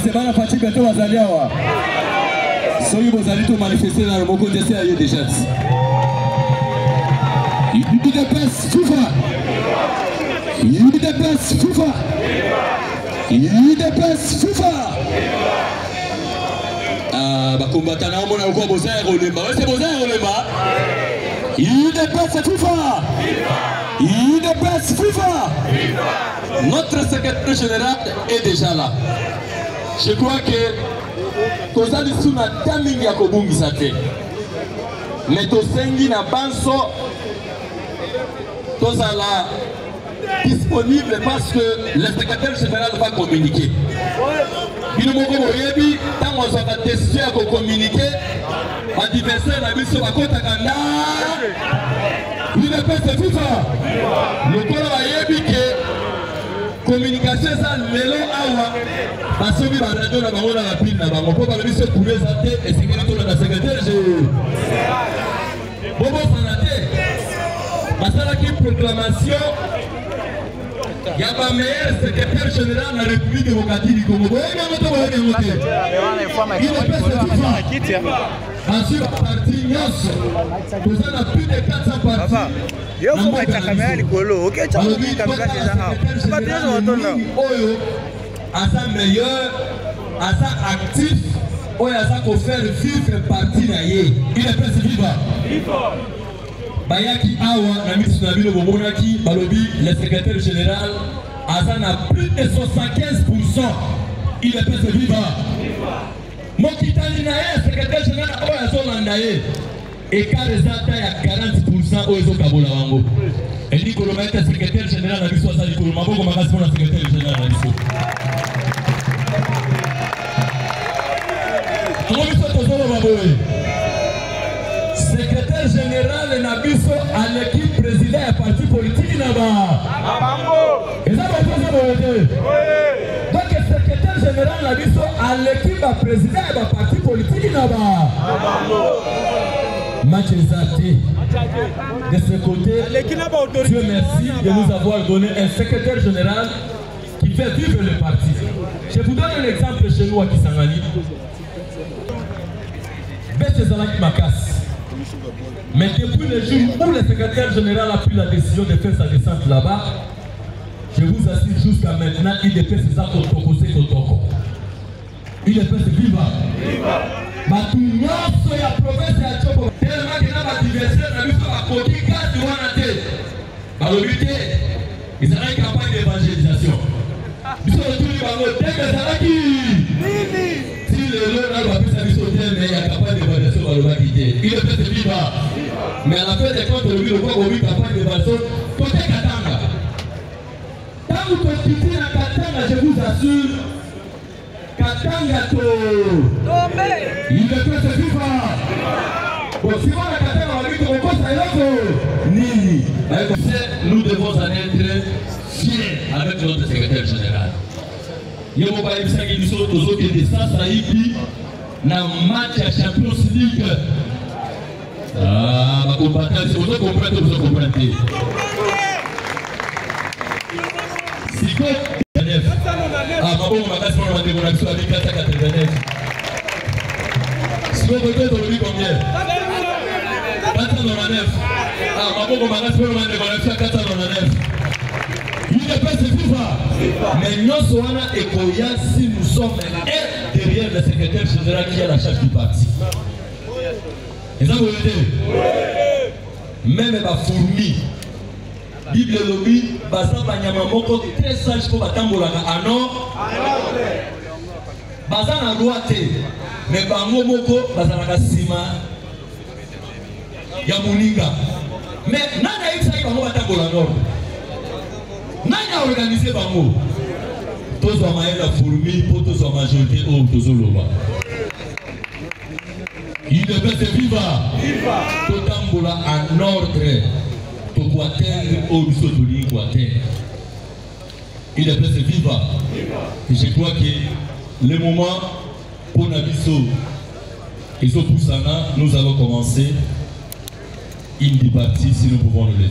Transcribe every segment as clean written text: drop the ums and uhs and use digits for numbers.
c'est pas la fatigue bientôt Wazaliawa. Soyez vos alliés pour manifester dans le Moko de CAE déjà. UDPS FIFA. UDPS FIFA. UDPS FIFA. Bah combattant là on a encore besoin de Olemba. Ouais c'est besoin de Olemba. UDPS FIFA. UDPS FIFA. Notre secrétaire général est déjà là. Je crois que Kozali Suna Taming Yakobungi Sate. Mais Tosengi na Banso Tozala disponible parce que le secrétaire général va communiquer. Il nous dit tant on va tester à communiquer, adversaire la mission à côté Kanda. Il ne peut se FIFA. Le corps a dit que communication ça l'élo awa. Parce que la radio na bango na la pile na bango pour la mission pour les santé et sécurité de la secrétaire général. Bobo Fanaté. Masala qui proclamation. Il y a pas meilleur secrétaire général de la République démocratique du Congo. Il ne peut se FIFA. Ensuite, la partie Nyos, nous avons plus de 400 parties. Il faut mettre la caméra à l'écolo. Ok, tu as mis la caméra déjà. Pas bien, on entend là. À sa meilleure, à sa actif, à sa qu'on fait vivre partie naïe. Il est presque vivant. Bayaki Awa, Nami Tsunami Momonaki, Balobi, le secrétaire général, Azan a plus de 75%. Il est presque vivant. Mokitani Nae, secrétaire général, Oyazolandaye. Et quand les attaques à 40% Oyazo Kabola Wango. Et dit que le maître secrétaire général a vu 60 pour le Mabo comme un pour la secrétaire général a vu. Comment vous faites au Mabo? Secrétaire général Nabiso à l'équipe président et parti politique là-bas. Et ça va faire donc le secrétaire général Nabiso à l'équipe président et parti politique là-bas. Match exalté. De ce côté, Dieu merci de nous avoir donné un secrétaire général qui fait vivre le parti. Je vous donne un exemple chez nous à Kisangani. Bête Zalaki Makas. Mais depuis le jour où le secrétaire général a pris la décision de faire sa descente là-bas, je vous assure jusqu'à maintenant, il dépêche ses actes au Toko. Il dépêche vivant. Batunyoso ya province ya Chopo. Tellement que dans l'adversaire, on a vu à côté gaz de Wanate. Balobité, ils ont une campagne d'évangélisation. Ils sont autour du bango. Si le lot n'a pas pu s'amuser au thème, il y a une campagne d'évangélisation Balobité. Il dépêche vivant. Mais à la fin des comptes, lui, le voit une campagne d'évangélisation. Côté Katanga. Tant que tu quittes la Katanga, je vous assure, Katanga to. Il ne peut se vivre. Bon, si on a Katanga, on va lui dire qu'on passe à l'autre. Nini. Nous devons en être fiers avec notre secrétaire général. Il y a un peu de temps qui sont tous autres des sens à Ibi. Dans le match à Champions League. Ah, ma combattante, vous comprenez, vous comprenez. Si quoi? Ah, ma bonne magasin pour la démonstration avec 489. Si vous votez dans le lit combien? 499. Ah, ma bonne magasin pour la démonstration à 499. Il n'est pas ce FIFA. Mais nous sommes et Koya si nous sommes derrière le secrétaire général qui est à la chef du parti. Et ça vous voyez? Même ma fourmi. Bible lobby, Basa Banyamamoko, très sage pour Batambolaka. Ah non? Basa na droite. Mais Bamomoko, Basa na Sima. Yamuninga. Mais Nana Ipsa Bango Batambolaka. Nana a organisé Bango. Tous ont maillé la fourmi, pour tous ont majorité au Tozoloba. Il devait se vivre. Totambola en ordre. Il devait se vivre. Et je crois que le moment pour Nabiso et Sopoussana, nous allons commencer une départie si nous pouvons le lever.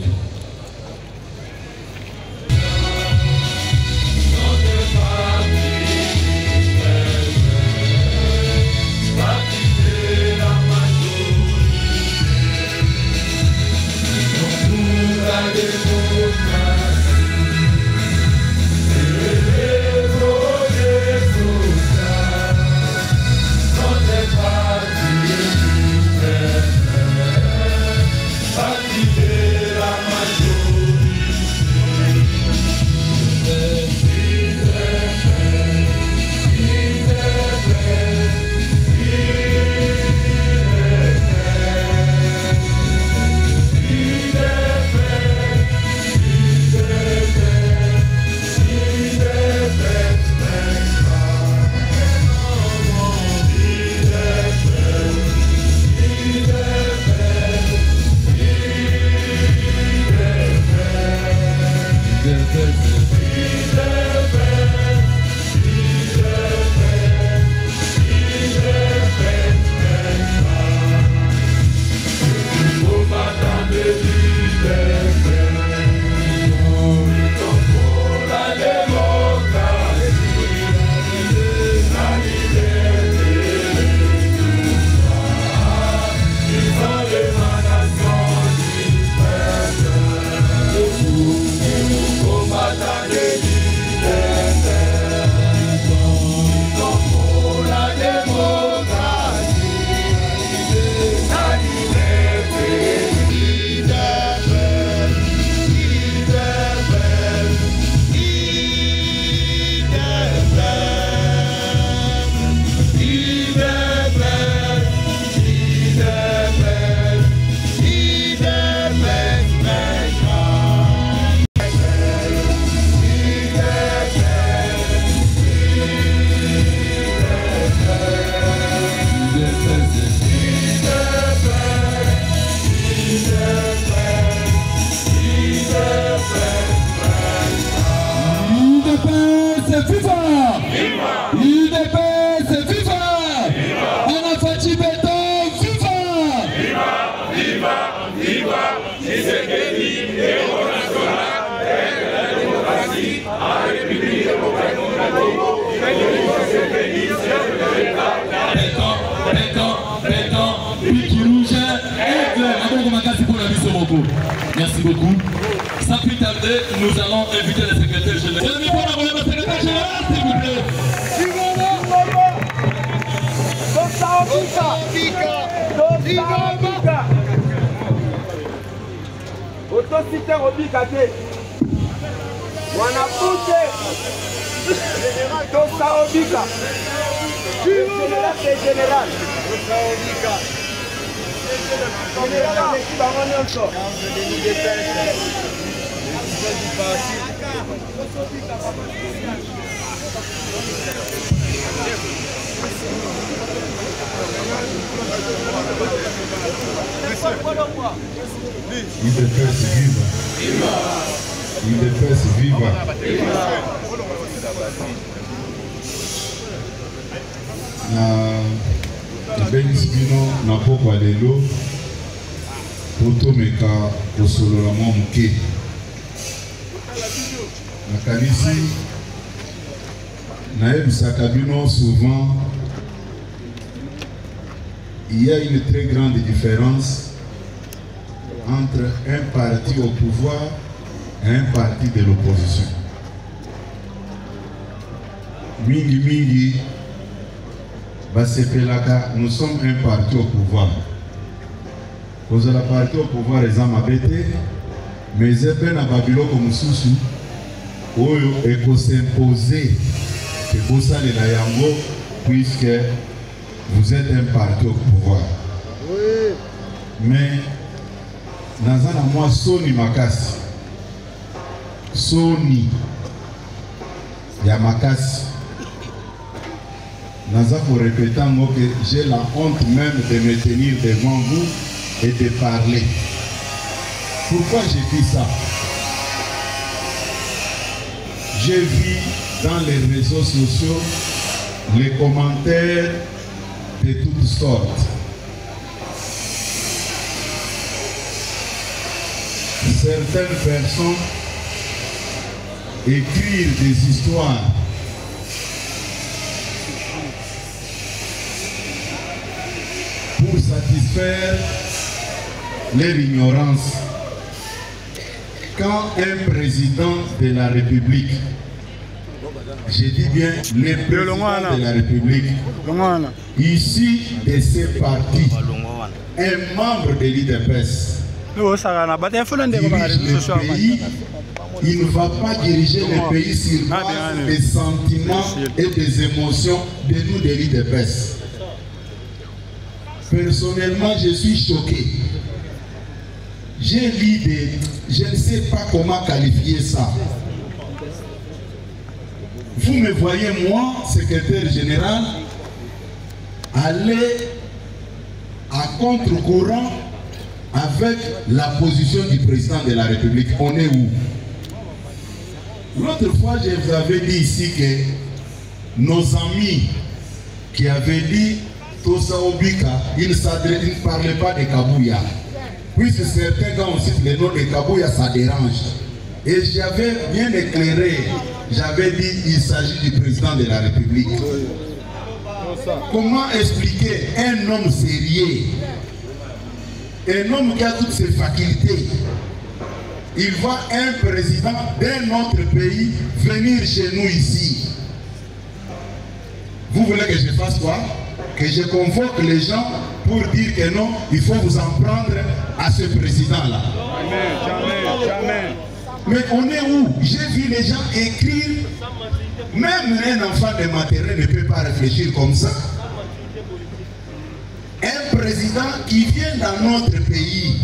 Autocité Robikate. Wanapute. Tosa Obika. Général, c'est général. Tosa Obika. Général, c'est qui va en encore. UDPS viva! UDPS viva! Nabengisi bino na pokwa lelo po tomeka kosolola mwa moke. Nakanisi nayebisaka bino souvent il y a une très grande différence entre un parti au pouvoir et un parti de l'opposition. Mingi mingi basepelaka, nous sommes un parti au pouvoir. Cause la parti au pouvoir est en mabete, mais c'est na babiloko mususu oyo eko s'imposer que bossa le yango puisque vous êtes un parti au pouvoir. Oui. Mais dans un mois Sony Makasi, Sony Yamakasi, Naza pour répéter que j'ai la honte même de me tenir devant vous et de parler. Pourquoi j'ai dit ça? J'ai vu dans les réseaux sociaux les commentaires de toutes sortes. Certaines personnes écrivent des histoires pour satisfaire leur ignorance. Quand un président de la République, je dis bien le président de la République, ici de ce parti, un membre de l'UDPS, dirige le pays, il ne va pas diriger le pays sur base des sentiments et des émotions de nous de l'UDPS. Personnellement, je suis choqué. J'ai lu des... Je ne sais pas comment qualifier ça. Vous me voyez, moi, secrétaire général, aller à contre-courant avec la position du président de la République. On est où? L'autre fois, je vous avais dit ici que nos amis qui avaient dit Tosa Obika, ils ne parlaient pas de Kabouya. Puisque certains, quand on cite le nom de Kabouya, ça dérange. Et j'avais bien éclairé, j'avais dit il s'agit du président de la République. Comment expliquer un homme sérieux, un homme qui a toutes ses facultés, il voit un président d'un autre pays venir chez nous ici. Vous voulez que je fasse quoi? Que je convoque les gens pour dire que non, il faut vous en prendre à ce président-là. Jamais, jamais. Mais on est où? J'ai vu les gens écrire, même un enfant de maternelle ne peut pas réfléchir comme ça. Un président qui vient dans notre pays,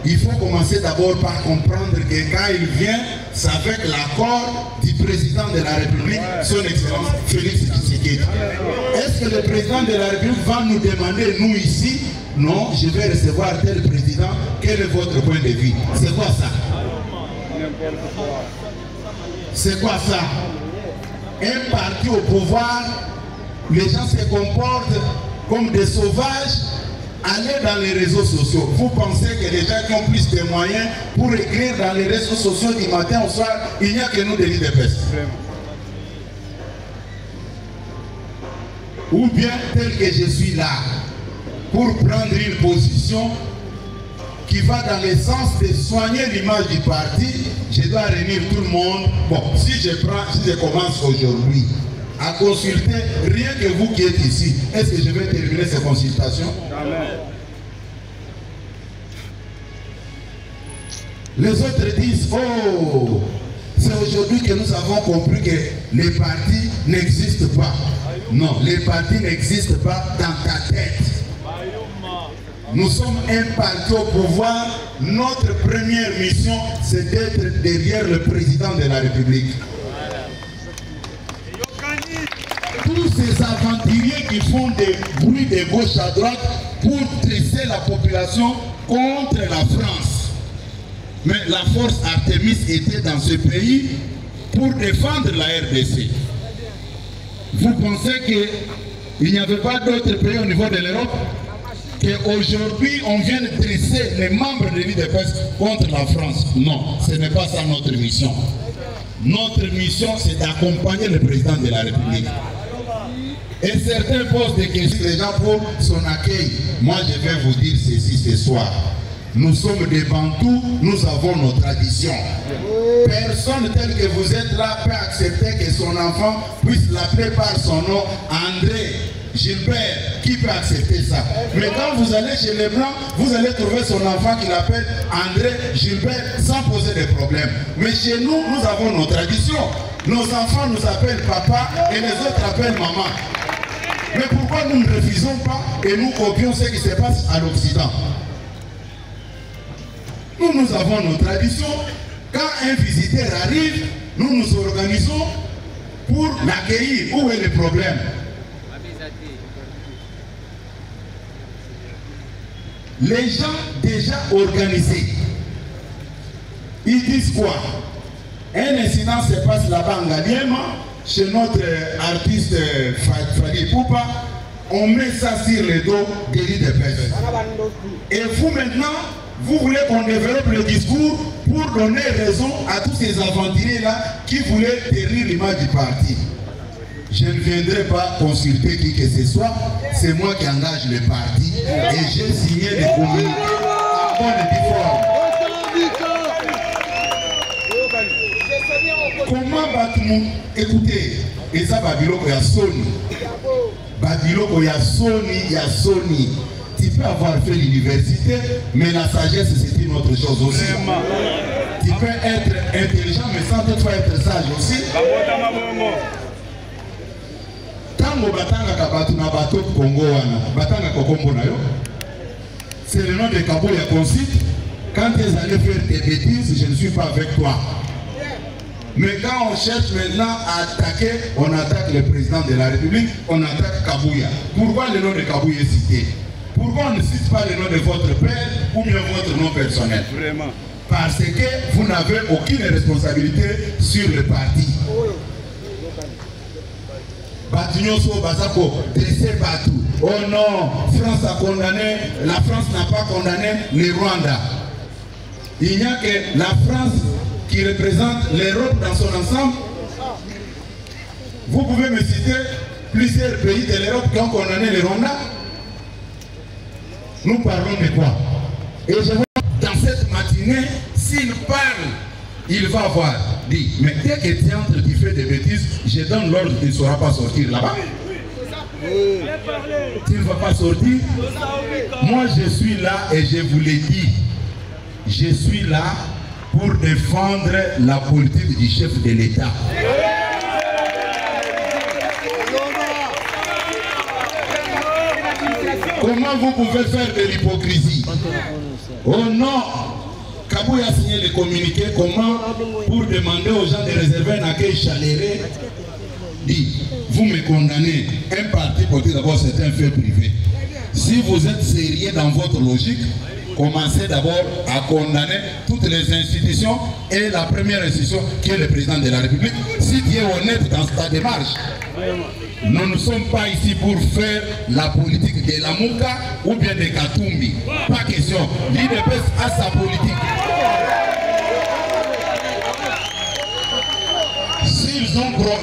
il faut commencer d'abord par comprendre que quand il vient, c'est avec l'accord du président de la République, son Excellence Félix Tshisekedi. Est-ce que le président de la République va nous demander, nous ici, non, je vais recevoir tel président, quel est votre point de vue? C'est quoi ça? C'est quoi ça? Un parti au pouvoir, les gens se comportent comme des sauvages. Allez dans les réseaux sociaux. Vous pensez que les gens qui ont plus de moyens pour écrire dans les réseaux sociaux du matin au soir, il n'y a que nous de l'UDPS. Ou bien tel que je suis là, pour prendre une position qui va dans le sens de soigner l'image du parti, je dois réunir tout le monde. Bon, si je commence aujourd'hui à consulter rien que vous qui êtes ici, est-ce que je vais terminer ces consultations? Les autres disent, oh, c'est aujourd'hui que nous avons compris que les partis n'existent pas. Non, les partis n'existent pas dans ta tête. Nous sommes un parti au pouvoir. Notre première mission, c'est d'être derrière le président de la République. Tous ces aventuriers qui font des bruits de gauche à droite pour tresser la population contre la France. Mais la force Artémis était dans ce pays pour défendre la RDC. Vous pensez qu'il n'y avait pas d'autres pays au niveau de l'Europe? Qu'aujourd'hui on vient de dresser les membres de l'UDPS contre la France? Non, ce n'est pas ça notre mission. Notre mission, c'est d'accompagner le président de la République. Et certains posent des questions les gens pour son accueil. Moi, je vais vous dire ceci ce soir. Nous sommes des Bantous, nous avons nos traditions. Personne tel que vous êtes là peut accepter que son enfant puisse l'appeler par son nom, André, Gilbert. Qui peut accepter ça? Mais quand vous allez chez les Blancs, vous allez trouver son enfant qui l'appelle André, Gilbert, sans poser de problème. Mais chez nous, nous avons nos traditions. Nos enfants nous appellent papa et les autres appellent maman. Mais pourquoi nous ne refusons pas et nous copions ce qui se passe à l'Occident? Nous avons nos traditions. Quand un visiteur arrive, nous nous organisons pour l'accueillir. Où est le problème? Les gens déjà organisés, ils disent quoi? Un incident se passe là-bas en Galiema, chez notre artiste Fadi Poupa, on met ça sur le dos de l'UDPS. Et vous maintenant, vous voulez qu'on développe le discours pour donner raison à tous ces aventuriers-là qui voulaient détruire l'image du parti. Je ne viendrai pas consulter qui que ce soit, c'est moi qui engage le parti et j'ai signé les communiqués en bonne et due forme. Comment Batumou, écoutez, et ça Babiloko ya Sony, Babiloko ya Sony, tu peux avoir fait l'université, mais la sagesse c'est une autre chose aussi. Tu peux être intelligent, mais sans toutefois être sage aussi. Tango batanga kabatu na bato Congo wana, batanga kokombo na yo. C'est le nom de Kabouya Concite. Quand ils allaient faire des bêtises, je ne suis pas avec toi. Mais quand on cherche maintenant à attaquer, on attaque le président de la République, on attaque Kabouya. Pourquoi le nom de Kabouya est cité? Pourquoi on ne cite pas le nom de votre père ou bien votre nom personnel? Vraiment. Parce que vous n'avez aucune responsabilité sur le parti. Batunyoso Bazako, dressé partout. Oh non, France a condamné, la France n'a pas condamné le Rwanda. Il n'y a que la France qui représente l'Europe dans son ensemble. Vous pouvez me citer plusieurs pays de l'Europe qui ont condamné le Rwanda. Nous parlons de quoi? Et je vois dans cette matinée, s'il parle, il va voir. Dit, mais dès que tu entres, tu fais des bêtises, je donne l'ordre, tu ne sauras pas sortir là-bas. Tu ne vas pas sortir. Moi, je suis là et je vous l'ai dit. Je suis là pour défendre la politique du chef de l'État. Comment vous pouvez faire de l'hypocrisie? Oh non! Kabouya a signé le communiqué. Comment? Pour demander aux gens de réserver un accueil chaleureux. Dit, vous me condamnez. Un parti politique, d'abord, c'est un fait privé. Si vous êtes sérieux dans votre logique, commencez d'abord à condamner toutes les institutions et la première institution qui est le président de la République. Si tu es honnête dans ta démarche, nous ne sommes pas ici pour faire la politique de la Mouka ou bien de Katumbi. Pas question. L'UDPS a sa politique.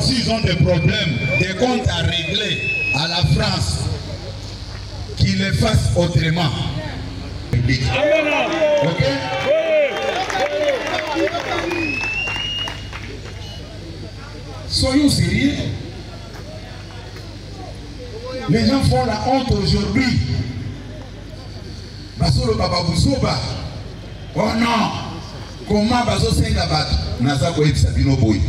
S'ils ont des problèmes, des comptes à régler à la France, qu'ils les fassent autrement. Ok? Soyons sérieux. Les gens font la honte aujourd'hui. Basolo Baba Boussoba. Oh non! Comment bazo senga bato naza ko ebisa bino boy.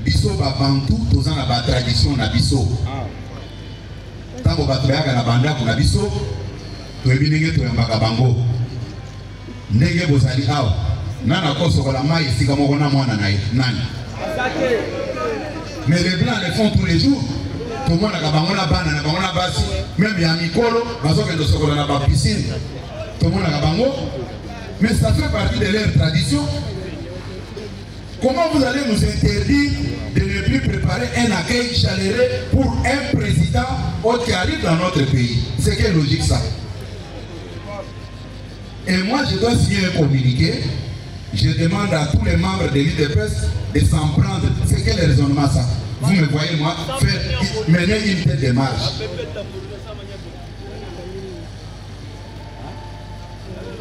Biso ba bantu tozana ba tradition na biso. Tango bato yaka na banda ko na biso to ebinenge to yambaka bango. Ndenge bozali awa. Nana ko sokola mai sika moko na mwana na nani. Mais les blancs le font tous les jours. Tout le monde a banana banana banana basi même ya mikolo bazo kendo sokola na ba piscine. Tout le monde a bango. Mais ça fait partie de leur tradition. Comment vous allez nous interdire de ne plus préparer un accueil chaleureux pour un président qui arrive dans notre pays? C'est quelle logique ça? Et moi je dois signer un communiqué. Je demande à tous les membres de l'UDPS de s'en prendre. C'est quel raisonnement ça? Vous me voyez moi mener une telle démarche.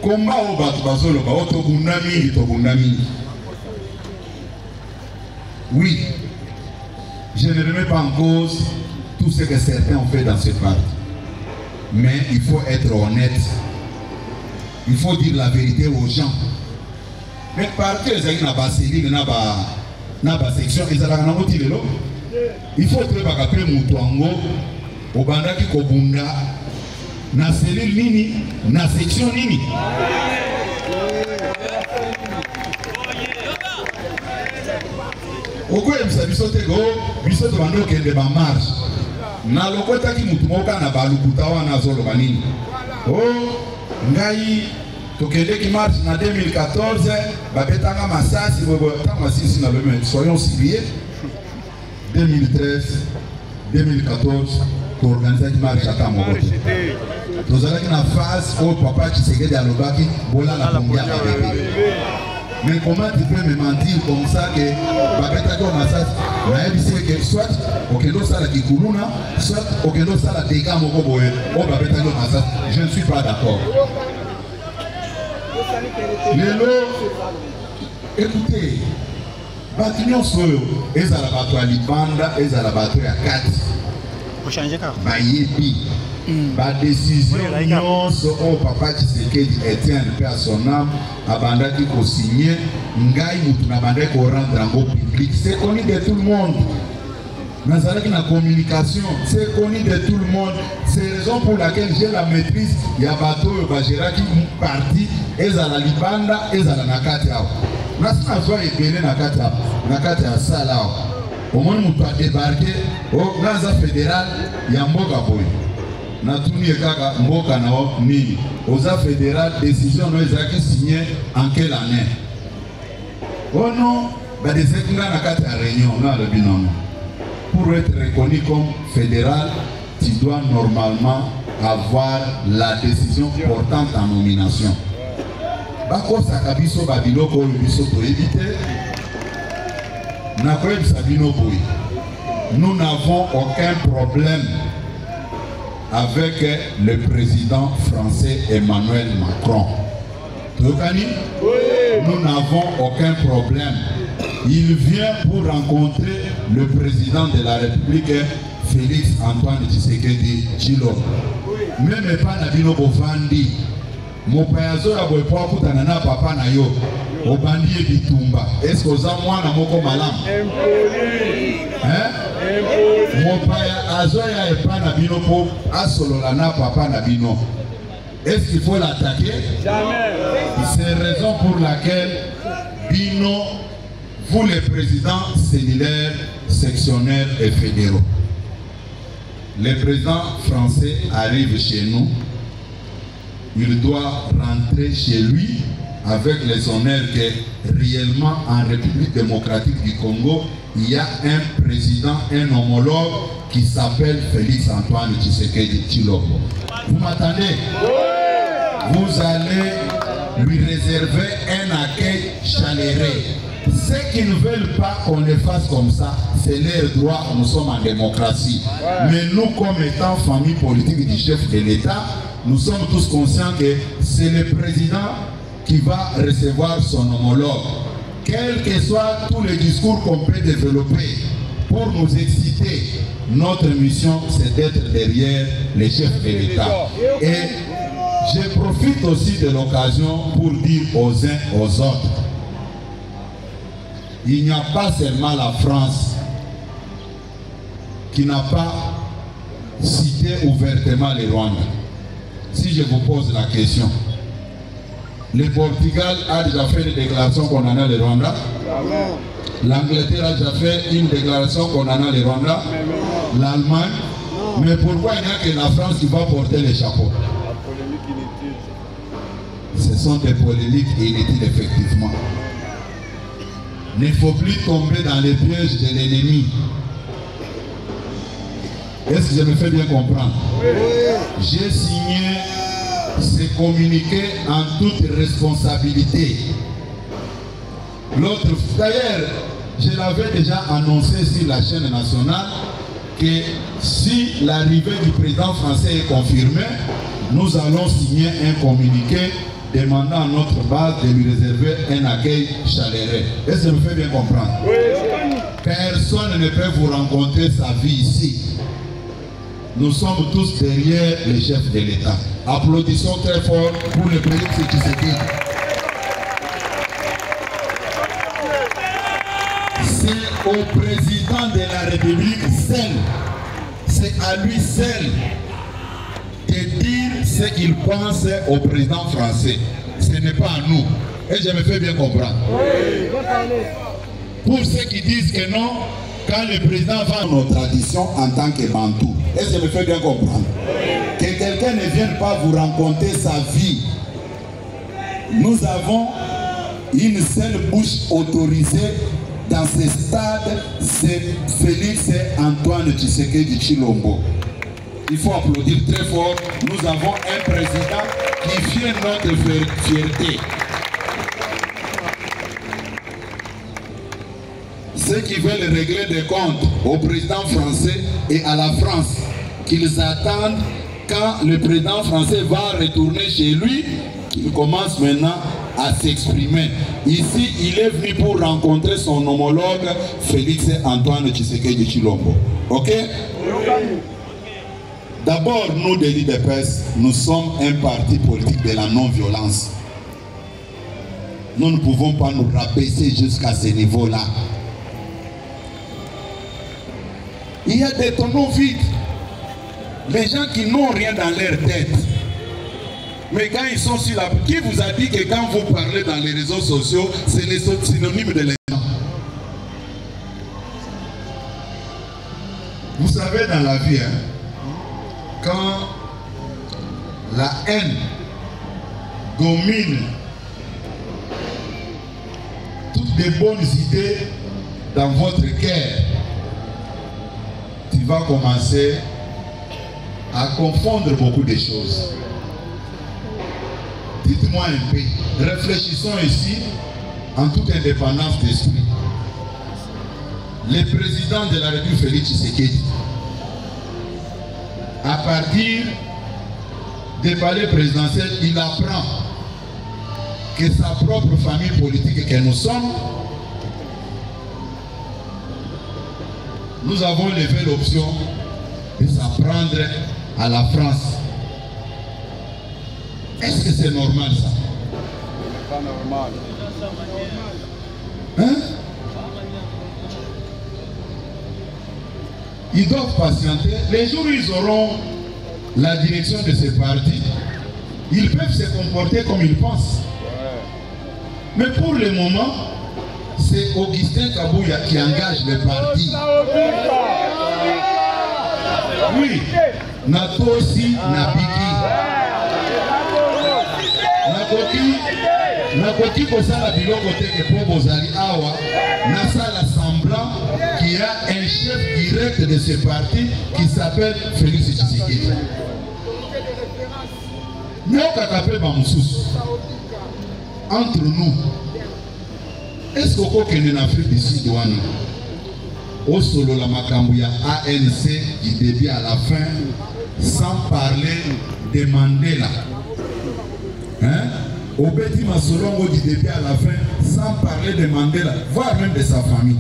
Combat au Batubazolo, Tobunami. Oui, je ne remets pas en cause tout ce que certains ont fait dans cette partie. Mais il faut être honnête. Il faut dire la vérité aux gens. Mais parce que les gens n'ont pas série, n'ont pas section, ils ont il faut que les gens aient Moutouango, au Bandaki Kobunda, na cellule nini, na section nini. Pourquoi ils savent biso to bando kende ba marche na lokota ki mutu moka na balukuta wana zolo banini oh ngai to kende ki marche na 2014 ba betanga masasi bobo tanga sisi na leme soyons civiles 2013 2014 ko organiser ki marche ata moko to zala ki na phase au papa Tshisekedi alobaki bola la bongia ba bébé. Mais comment tu peux me mentir comme ça que Babeta comme ça, que soit Okendo Sala Kikuluna, soit Okendo Sala Dega Mokoboe, ou Babeta comme ça, je ne suis pas d'accord. Écoutez, Bâtiment Solo, ils ont la bateau à Libanda, ils ont la bateau à 4. Vous changez car la décision non au papa Tshisekedi Etienne paix à son âme abandaki ko signer ngai mutu na bandaki ko rendre en public, c'est connu de tout le monde. Nazaraki na communication, c'est connu de tout le monde. C'est la raison pour laquelle j'ai la maîtrise ya bato yo bageraki parti ezala libanda ezala nakati awo. Nasina zwa ebele nakati ya sala awo. Au moins mutu a débarqué au Gaza fédéral ya mboka boy. Natuni kaka mboka na nini oza fédéral décision no ezaki signé en quelle année? Oh non, ba des éclats na kati à réunion na le binôme. Pour être reconnu comme fédéral, tu dois normalement avoir la décision portant ta nomination. Bako sakabiso babiloko biso to éviter. Na ko sabino boy. Nous n'avons aucun problème avec le président français Emmanuel Macron. Nous n'avons aucun problème. Il vient pour rencontrer le président de la République, Félix Antoine Tshisekedi Tshilombo. Même pas Nabino Bofandi. Mon père a beau kutana na papa na yo. Obandi et Bitumba. Est-ce que vous avez moi na moko malam? Hein? Mon père Azoya et pas Nabino pour Asololana papa Nabino. Est-ce qu'il faut l'attaquer? Jamais. C'est la raison pour laquelle Bino, vous les présidents cellulaires, sectionnaires et fédéraux. Les présidents français arrivent chez nous. Il doit rentrer chez lui avec les honneurs que réellement en République démocratique du Congo, il y a un président, un homologue qui s'appelle Félix Antoine Tshisekedi Tshilombo. Vous m'attendez? Vous allez lui réserver un accueil chaleureux. Ceux qui ne veulent pas qu'on le fasse comme ça, c'est leur droit, nous sommes en démocratie. Mais nous, comme étant famille politique du chef de l'État, nous sommes tous conscients que c'est le président qui va recevoir son homologue. Quels que soient tous les discours qu'on peut développer pour nous exciter, notre mission c'est d'être derrière les chefs de l'État. Et je profite aussi de l'occasion pour dire aux uns aux autres, il n'y a pas seulement la France qui n'a pas cité ouvertement le Rwanda. Si je vous pose la question, le Portugal a déjà fait une déclaration condamnant le Rwanda. L'Angleterre a déjà fait une déclaration condamnant le Rwanda. L'Allemagne. Mais pourquoi il n'y a que la France qui va porter les chapeaux? Ce sont des polémiques inutiles, effectivement. Il ne faut plus tomber dans les pièges de l'ennemi. Est-ce que je me fais bien comprendre? J'ai signé ce communiqué en toute responsabilité. L'autre, d'ailleurs, je l'avais déjà annoncé sur la chaîne nationale que si l'arrivée du président français est confirmée, nous allons signer un communiqué demandant à notre base de lui réserver un accueil chaleureux. Est-ce que je me fais bien comprendre? Personne ne peut vous rencontrer sa vie ici. Nous sommes tous derrière les chefs de l'État. Applaudissons très fort pour le président Tshisekedi. C'est au président de la République seul, c'est à lui seul de dire ce qu'il pense au président français. Ce n'est pas à nous. Et je me fais bien comprendre. Pour ceux qui disent que non, quand le président va nos traditions en tant que Bantou, est-ce que je me fais bien comprendre? Que quelqu'un ne vienne pas vous raconter sa vie. Nous avons une seule bouche autorisée dans ce stade, c'est Félix Antoine Tshisekedi Tshilombo. Il faut applaudir très fort. Nous avons un président qui fait notre fierté. Ceux qui veulent régler des comptes au président français et à la France, qu'ils attendent quand le président français va retourner chez lui, qu'il commence maintenant à s'exprimer. Ici, il est venu pour rencontrer son homologue Félix Antoine Tshisekedi Tshilombo. Ok? D'abord, nous, des l'UDPS, nous sommes un parti politique de la non-violence. Nous ne pouvons pas nous rabaisser jusqu'à ce niveau-là. Il y a des tonneaux vides. Les gens qui n'ont rien dans leur tête. Mais quand ils sont sur la... Qui vous a dit que quand vous parlez dans les réseaux sociaux, c'est les synonymes de l'élan? Vous savez, dans la vie, quand la haine domine toutes les bonnes idées dans votre cœur, tu vas commencer à confondre beaucoup de choses. Dites-moi un peu, réfléchissons ici en toute indépendance d'esprit. Le président de la République, Félix Tshisekedi, à partir des palais présidentiels, il apprend que sa propre famille politique que nous sommes, nous avons levé l'option de s'apprendre à la France. Est-ce que c'est normal ça? Pas normal. Hein? Ils doivent patienter. Les jours où ils auront la direction de ce parti, ils peuvent se comporter comme ils pensent. Mais pour le moment, c'est Augustin Kabouya qui engage le parti. Oui, Natosi Nabiki. Nakoki kosala biloko teke po bozali awa nasala semblant qu'il y a un chef direct de ce parti qui s'appelle Félix Tshisekedi. Mais entre nous, est-ce qu'on peut que en Afrique du Sud au solo la Makambouya ANC du début à la fin, sans parler de Mandela? Hein? Au Betty Masolongo du début à la fin, sans parler de Mandela, voire même de sa famille.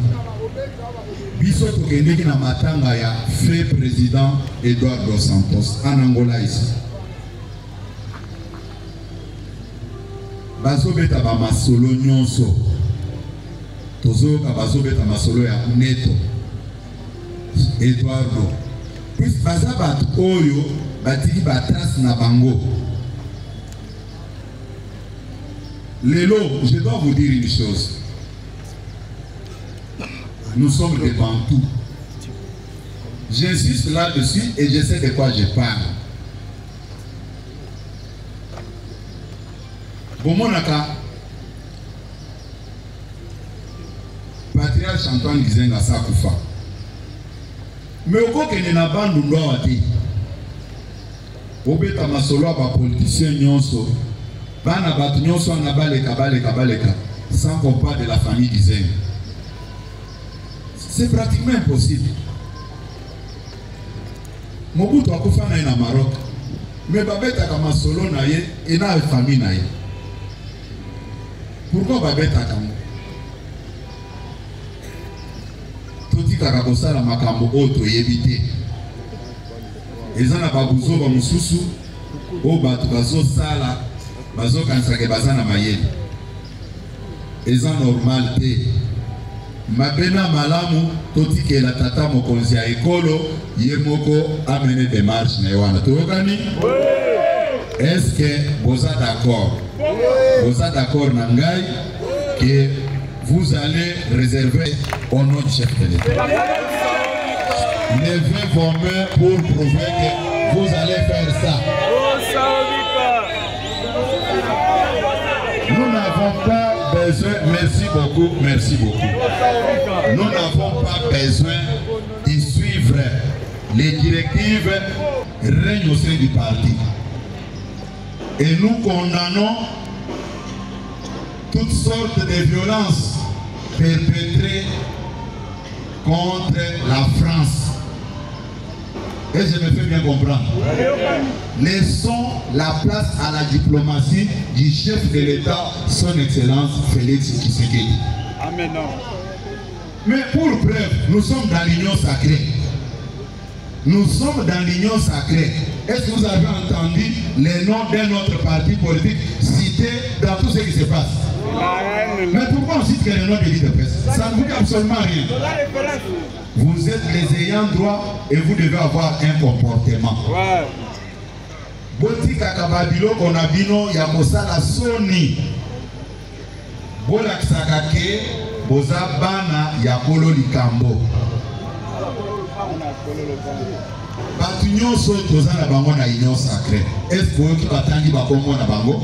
Bisoto Kendeki na matanga ya fait président Edouard Dos Santos en Angola ici. Baso beta ba masolo nyonso. tozo kabazo beta masolo ya Neto Eduardo puis baza batu oyo batiki batrace na bango. Lelo, je dois vous dire une chose. Nous sommes des Bantous. J'insiste là-dessus et je sais de quoi je parle. Bomonaka, patriarche Antoine Gizenga Sakufa. Mais au cas que n'a pas nous doit dire, obeta masolo ba politicien nyonso, bana batu nyonso na baleka, sans qu'on parle de la famille Gizenga. C'est pratiquement impossible. Mobutu akufa na ina Maroc, mais babeta kama solo na ye et na famille na ye. Pourquoi babeta kama? Toti kaka kosala makambo oto yebite. Ezana babuzo ba mususu o batu bazo sala bazo kansake bazana mayeli. Eza normal te. Mabena malamu toti ke la tata mokonzi ya ekolo yemoko amene démarche na wana. Tokani? Est-ce que vous êtes d'accord? Vous êtes d'accord Nangai que vous allez réserver au nom du chef de l'État. Levez vos mains pour prouver que vous allez faire ça. Nous n'avons pas besoin, merci beaucoup. Nous n'avons pas besoin de suivre les directives règnent au sein du parti. Et nous condamnons toutes sortes de violences perpétrées contre la France. Et je me fais bien comprendre. Laissons la place à la diplomatie du chef de l'État, son Excellence Félix Tshisekedi. Amen. Mais pour preuve, nous sommes dans l'union sacrée. Nous sommes dans l'union sacrée. Est-ce que vous avez entendu les noms d'un autre parti politique cités dans tout ce qui se passe? Mais pourquoi on cite que les noms de l'île de presse? Ça ne vous dit absolument rien. Vous êtes les ayants droit et vous devez avoir un comportement. Boti kakababilo konabino ya kosala soni. Bola kisakake boza bana ya kolo likambo. Batu nyonso toza na bango na union sacrée. Est-ce que vous batangi bakongo na bango?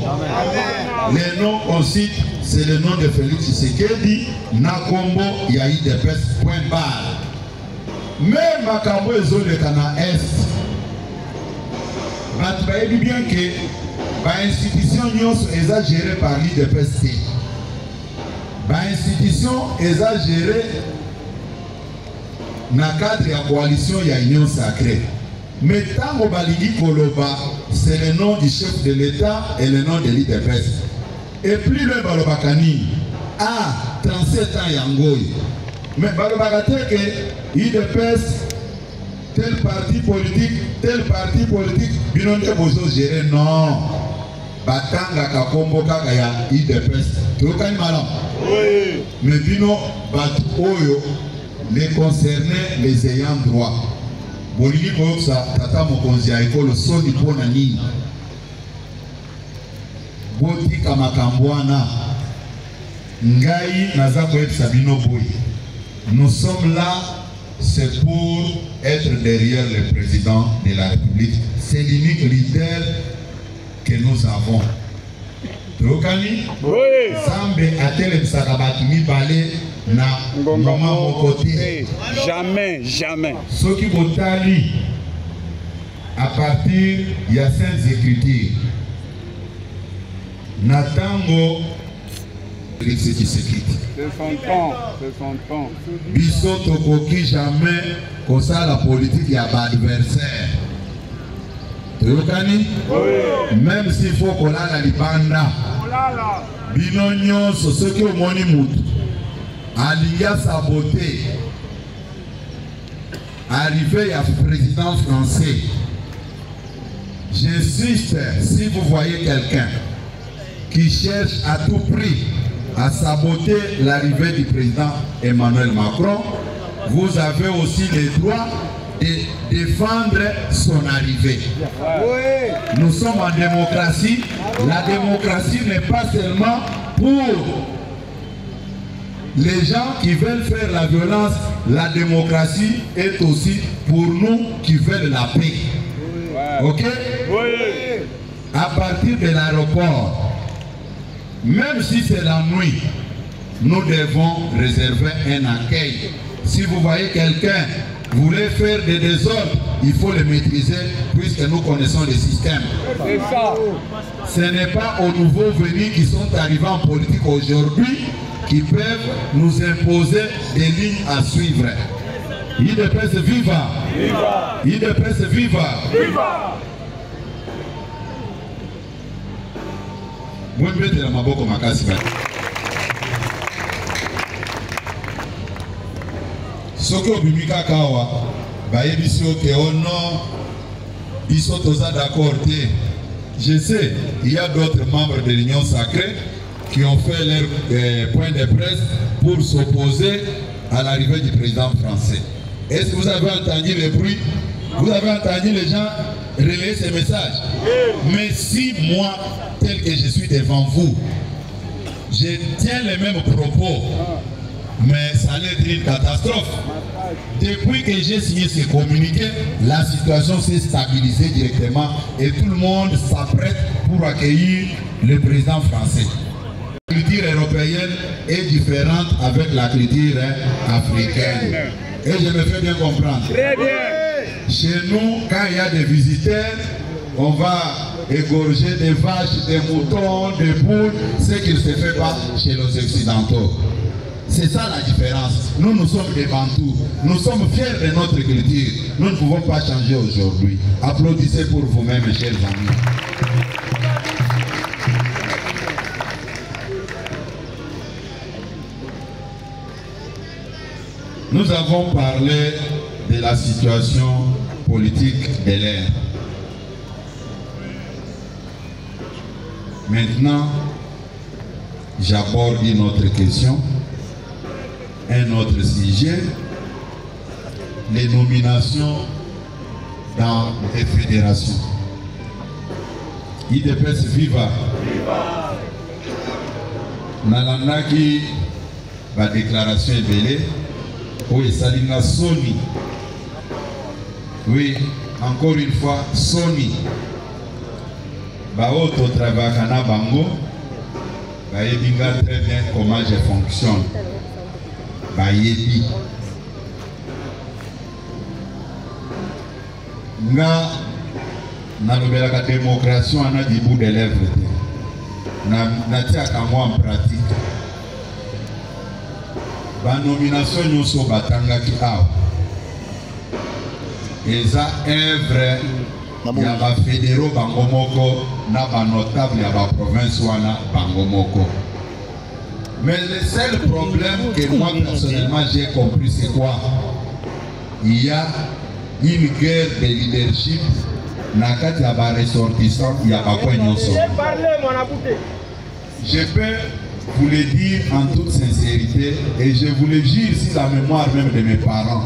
Les noms qu'on cite, c'est le nom de Félix Tshisekedi, Nakombo, Yahi de Pes, point barre. Même Makambo et Zoleka na Est, vous dit bien que l'institution est exagérée par l'IDPS. L'institution est exagérée dans le cadre de la coalition de l'Union sacrée. Mais tant que Koloba, c'est le nom du chef de l'État et le nom de l'IDPS. Et plus le Balobakani a 37 ans Yangoy. Mais Balobakate que l'IDPS, tel parti politique, binonde bozo gérer, non. Batanga kakombo kaka ya IDPS. Tu vois malam? Oui. Mais bino bat oyo les concernés, les ayants droit. Bolini koyoksa tata mokonzi ya ekolo soni pona nini. Boti kamakambwana. Ngai naza koyebisa bino boy. Nous sommes là, c'est pour être derrière le président de la République. C'est l'unique leader que nous avons. Tokani? Oui. Zambe atele msakabatu mibale na moment côté. Jamais, jamais. Ce qui botali à partir il y a Saintes Écritures. Natango c'est son temps, c'est son temps. Biso tokoki jamais comme ça la politique y a pas adversaire. Tokani? Oui. Même s'il faut qu'on a la libanda. Bino nyonso soki omoni mutu alinga saboté arrivé à président français. J'insiste, si vous voyez quelqu'un qui cherche à tout prix à saboter l'arrivée du président Emmanuel Macron, vous avez aussi le droit de défendre son arrivée. Nous sommes en démocratie. La démocratie n'est pas seulement pour les gens qui veulent faire la violence. La démocratie est aussi pour nous qui veulent la paix. Ok? À partir de l'aéroport, même si c'est la nuit, nous devons réserver un accueil. Si vous voyez quelqu'un voulait faire des désordres, il faut le maîtriser puisque nous connaissons le système. Ce n'est pas aux nouveaux venus qui sont arrivés en politique aujourd'hui qui peuvent nous imposer des lignes à suivre. IDPS viva! Viva! IDPS viva! Viva! Moi, je vais maboko makasi. Soko bimika kawa, baye biso ke ono, biso toza d'accord te. Je sais, il y a d'autres membres de l'Union sacrée qui ont fait leur point de presse pour s'opposer à l'arrivée du président français. Est-ce que vous avez entendu le bruit? Vous avez entendu les gens relayer ces messages? Mais si moi, tel que je suis devant vous, je tiens les mêmes propos, mais ça allait être une catastrophe. Depuis que j'ai signé ce communiqué, la situation s'est stabilisée directement et tout le monde s'apprête pour accueillir le président français. La culture européenne est différente avec la culture africaine. Et je me fais bien comprendre. Très bien. Chez nous, quand il y a des visiteurs, on va égorger des vaches, des moutons, des poules, ce qui ne se fait pas chez les Occidentaux. C'est ça la différence. Nous, nous sommes des Bantous. Nous sommes fiers de notre culture. Nous ne pouvons pas changer aujourd'hui. Applaudissez pour vous-même, mes chers amis. Nous avons parlé de la situation politique de l'air. Maintenant, j'aborde une autre question, un autre sujet, les nominations dans les fédérations. IDPS viva. Nalandaki, la déclaration est belle. Oui, Salina Sony. Oui, encore une fois, Sony. Baoto travaille à Bango. Baébinga très bien comment je fonctionne. Baébi. Nga la démocratie on a du bout de lèvres. Natia moi en pratique. La nomination nous sommes batanga qui a. Et ça œuvre. Il y a des fédéraux Bangomoko, des notables de la province Bangomoko. Mais le seul problème que moi personnellement j'ai compris, c'est quoi? Il y a une guerre de leadership. Nakat il y a des ressortissants, il y a des je peux vous le dire en toute sincérité et je vous le jure si la mémoire même de mes parents.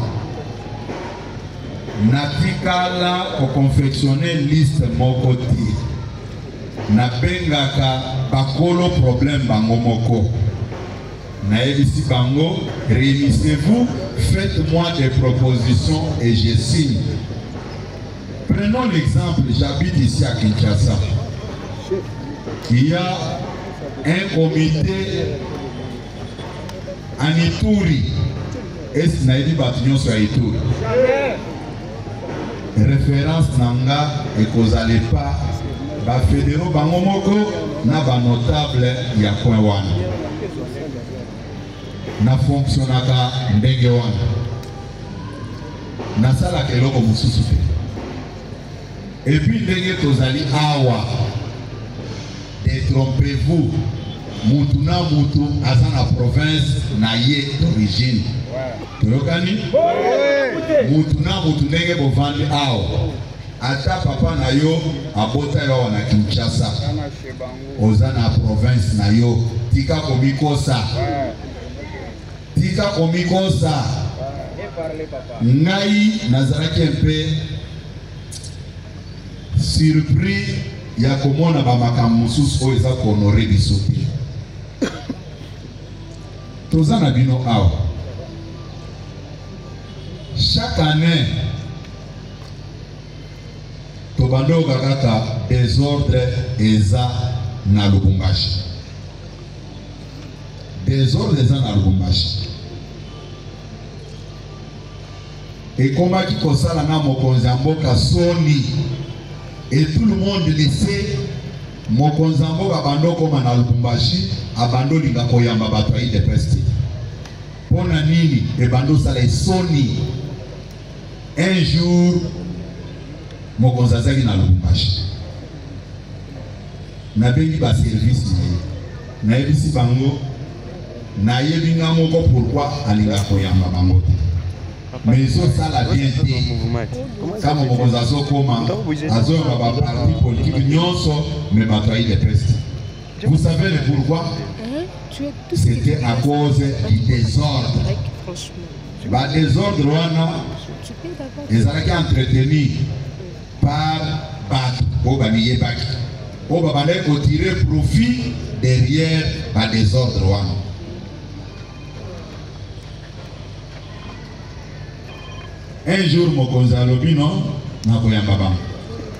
Natikala pour confectionner liste mokoti. Nabengaka bakolo problème bango moko. Naebisi bango, réunissez-vous, faites-moi des propositions et je signe. Prenons l'exemple, j'habite ici à Kinshasa. Il y a un comité en Ituri. Est-ce que Naïdi Batunion soit Ituri? Référence nanga et qu'on allait pas ba fédéraux bangomoko na ba notable ya coin wana na fonctionnaka ndenge wana na sala keloko mususu et puis ndenge tozali awa détrompez-vous mutu na mutu aza na province na ye d'origine toyokani mutu na mutu ndenge bovandi awa ata papa na yo abota yo na Kinshasa oza na province na yo tika komikosa ngai nazalaki mpe surpris ya komona bamakambo mosusu oyo eza kohonore biso te toza na bino awa chaque année tobandoka kaka désordre eza na Lubumbashi ekomaki kosala na mokonzi ya mboka soni et tout le monde le sait mokonzi ya mboka bando koma na Lubumbashi abando linga koyamba bato ya UDPS pona nini ebando sala soni un jour mokonzi azali na Lubumbashi nabengi ba service na yebisi bango na yebinga moko pourquoi alinga koyamba bango te mais ça la bien dit kama mokonzi azokoma azoyamba ba parti politique nyonso mais bato ya UDPS. Vous savez le pourquoi? C'était à cause du désordre. Ba désordre wana ezalaki entretenu par bato oyo bamiyebaki oyo babandaki kotirer profit derrière ba désordre wana. Un jour mokonzi alobi non nakoyamba bango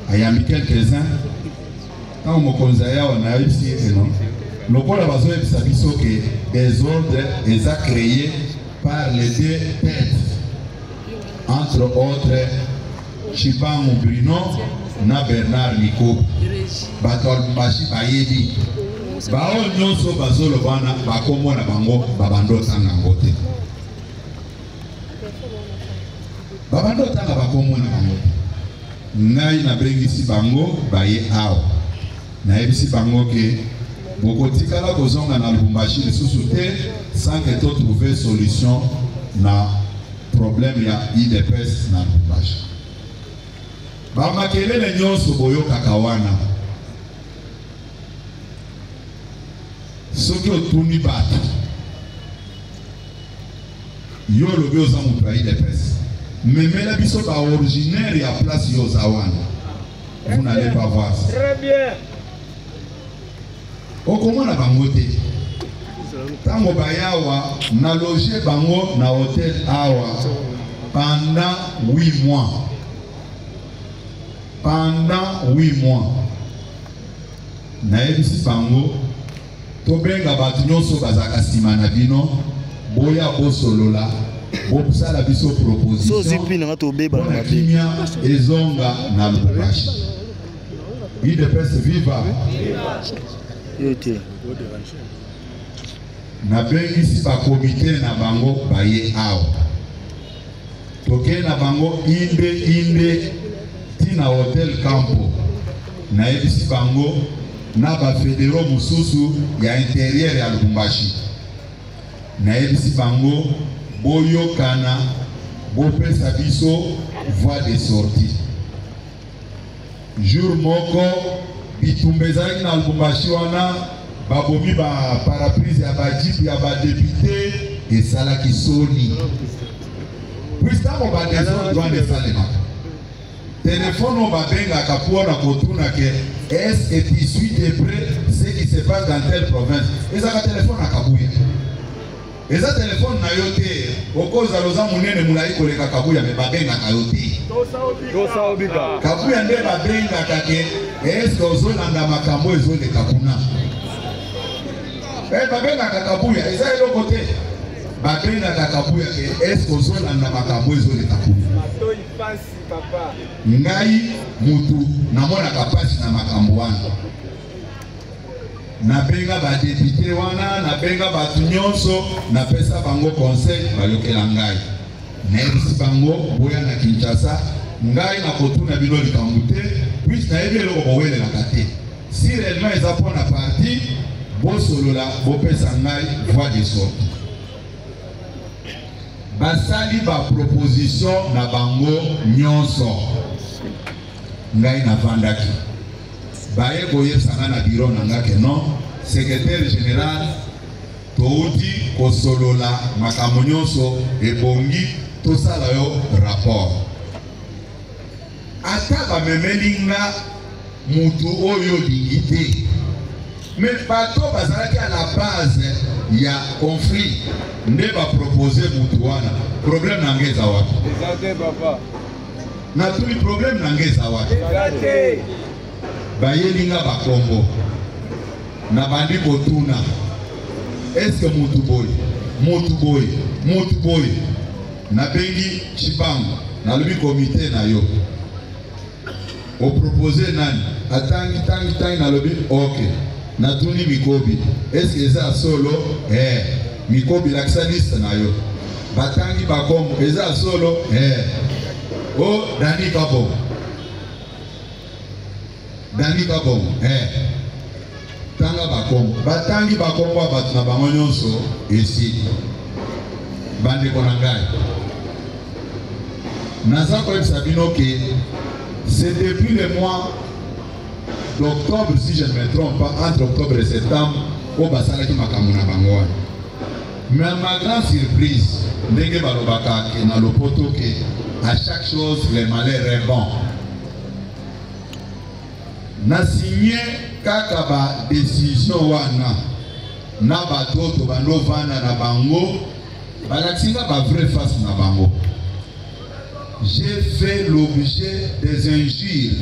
ayambi quelques-uns ntango mokonzi ayawa nayebisi ete non lokola bazoyebisa biso ke désordre eza créé par les deux têtes entre autres Chibangu Bruno na Bernard Niko bato ya Lubumbashi bayebi bao nyonso bazolobana bakomona bango babando tanga yango te babando tanga bakomona bango ngai nabengisi bango baye awa nayebisi bango ke bokotikala kozonga na Lubumbashi lisusu te sans que to trouver solution na problème ya UDPS na Lubumbashi. Bamakelele nyonso boyokaka wana soki otuni bato yo lobi oza moto ya UDPS memela biso ba originaire ya place yo oza wana vous n'allez pas voir ça. Très bien. Okomona bango te tango bayawa na loger bango na hôtel awa pendant 8 mois. Pendant 8 mois, naebisi bango tobenga bato nyonso bazaka sima na bino boya bosolola bosala biso proposition na kimia ezonga na Lubumbashi. UDPS viva nabengisi bakomite na bango baye awa toke na bango inde na hotel Campo na ebisi bango na ba fédéraux mususu ya intérieur ya Lubumbashi na ebisi bango boyokana bopesa biso voie de sortie jour moko bitumbezaki na Lubumbashi wana babomi ba paraprise ya ba jeep ya ba député esalaki soni puisque ba désordre wana esalemaka téléphone on va bien à Kapouana Kotuna que est-ce que tu suis de près ce qui se passe dans telle province et ça téléphone à Kabouya et ça téléphone na yoté au cause à l'osa munene moulaï kolé Kabouya mais ba bien à kayoté Kabouya nde ba bien à kake est-ce que ozo nanda makambo ezo le Kabuna ba bien à Kabouya et ça est l'autre côté ba bien à Kabouya est-ce que ozo nanda makambo ezo le Kabuna ngai mutu namona kapasi na makambo wana nabenga ba député wana nabenga batu nyonso napesa bango conseil bayokela ngai nayebisi bango boya na Kinshasa ngai nakotuna bino likambo te puisque nayebi eloko bowelelaka te si réellement eza mpona parti bosolola bopesa ngai voie de sortie basali ba proposition na bango nyonso ngai na vandaki baye boye sanga na biro na ngake non secrétaire général touti kosolola makambo nyonso ebongi tosala yo rapport ata bamemeli nga mutu oyo olingi te mais bato bazalaki à la base ya conflit nde bapropose mutu wana problème na nge eza wapi natuli problème na nge eza wapi bayeli nga bakombo na bandi kotuna eske mutu boye nabengi Chibango nalobi komite na yo opropose nani atangi nalobi ok natuni mikobi eske eza solo mikobi lakisa liste na yo batangi bakombo eza solo o Dani Kabongo tanga bakombo batangi bakombo abatu na bango nyonso esi bandeko na ngai naza koyebisa bino ke c'est depuis le mois d'octobre si je ne me trompe pas entre octobre et septembre oyo basalaki makambo na bango wana mais à ma grande surprise ndenge balobaka ke na lopoto ke à chaque chose le malheur est bon na signé kaka ba décision wana na bato to bando vana na bango balakisinga ba vrai face na bango. J'ai fait l'objet des injures,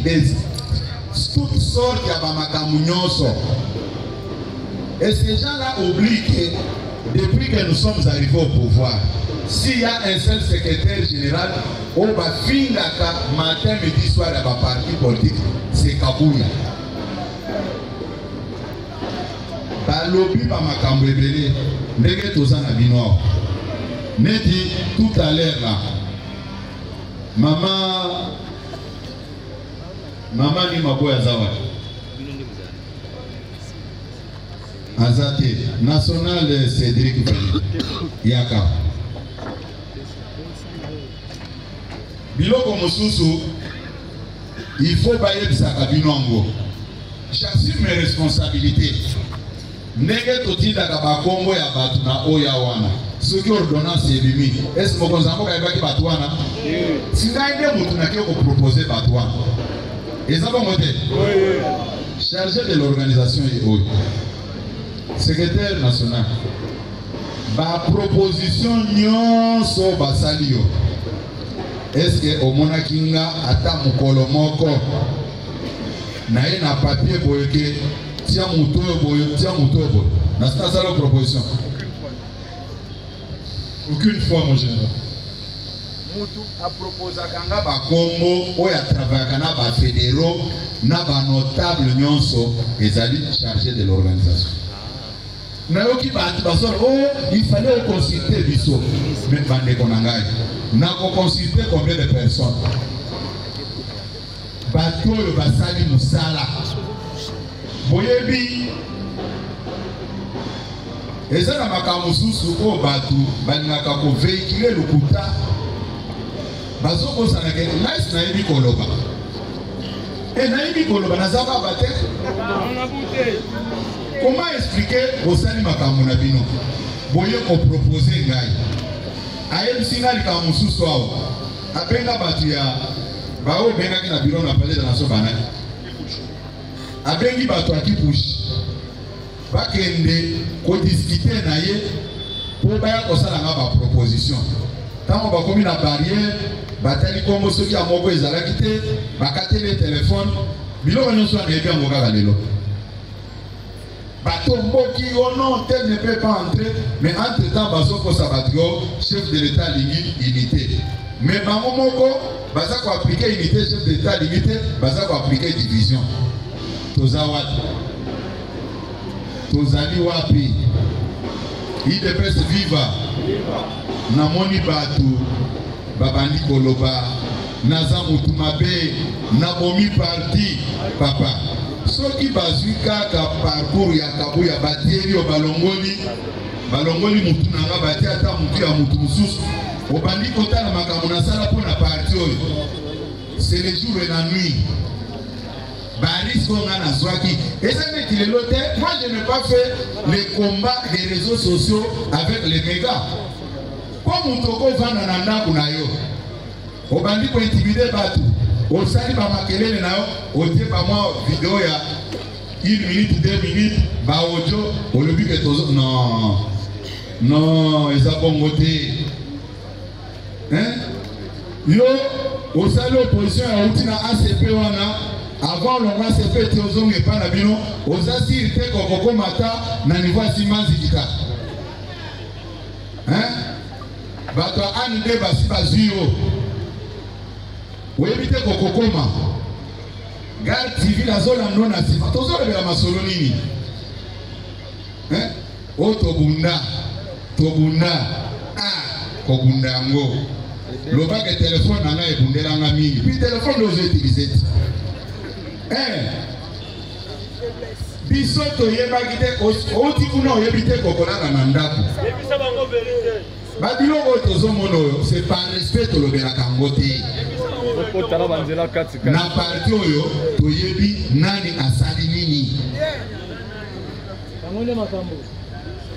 toutes sortes de makambo nyonso. Et ces gens-là oublient que depuis que nous sommes arrivés au pouvoir, s'il y a un seul secrétaire général, on va finir matin, midi, soir à ma parti politique, c'est Kabouya. Balobi ba makambo ebele ndenge tozana bino. Neti tout à l'heure là. Maman ni maboya zawa. Azate national Cédric Yaka. Biloko mosusu il faut bailler bisaka binongo. J'assume mes responsabilités. Ndenge totinda ka bakombo ya batu na oya wana. Soki ordonnance ebimi. Est-ce que mokonzambo ka ebaki batu wana? Singaide mutu na kio ko proposer batu wana. Ezaba mote. Chargé de l'organisation est oyo. Secrétaire national. Ba proposition nyonso basali yo. Est-ce que omona kinga ata mukolo moko na ye na papier boyeke tia muto boyo na ça la proposition aucune fois mon général mutu a proposé kanga ba kombo oya travailler na ba fédéraux na ba notable nyonso ezali chargé de l'organisation na yoki ba basor il fallait consulter biso mais bande konangai na ko consulter combien de personnes bato oyo basali musala boyebi eza na makambo mosusu oyo bato balingaka koveikile lokuta bazokosana ke nasi nayebi koloba nayebi koloba naza baba te comment expliquer bosali makambo na bino boye kopropose ngai ayebisi nga likambo mosusu awa abenga bato ya bao bengaki na biro na palais de nation banaki abengi bato akipushi bakende kodiscute na ye po baya kosala nga baproposition ntango bakomi na barrière batali kombo soki ya moko ezalaki te bakateli telefone biloko nyonso anayebi yango kaka lelo bato mboki o non tel ne peut pas entrer mais entre temps bazokosa bato yo chef de l'état alingi unité mais bango moko baza ko appliquer unité chef de l'état limité baza ko appliquer division toza wapi tozali wapi idps viva namoni batu babandi koloba naza mutu mabe nabomi parti papa soki bazwi kaka parcours ya Kabuya batieli o balongoli mutu nanga bati ata mutu ya mutu mususu obandi kotala makambo na sala po na parti oyo c'est le jour et la nuit Baris Kongana Swaki. Et ça n'est qu'il est l'hôtel. Moi, je n'ai pas fait les combats des réseaux sociaux avec les mégas. Comme Moutoko Vanananda Kunayo. Au bandit pour intimider Batu. Au sali Bamakele Nao. Au dieu moi vidéo ya 1 minute, 2 minutes. Ba audio. Au lobby que tous. Non. Non, ils ont bon côté. Hein? Yo, au sali opposition à Outina ACP wana. Avant le roi ACP Théozong et Panabino. Aux assises te Kokoko Mata. Nanivo Simanzi Kita. Hein? Bato anide basi bazuyo. Webite kokokoma. Garde civile azola non asima. Tozola bela masolo nini. Hein? O tobunda. Tobunda. Ah, kobunda ngo. Loba ke téléphone nanga ebundela nga mingi. Puis téléphone dozo utiliser. Hein? Bisoto yeba kite oti kuna yebite kokola na ndako. Yebisa bango vérité. Badiloko tozomono c'est par respect to lobela kangote. Na parti oyo toyebi nani asali nini.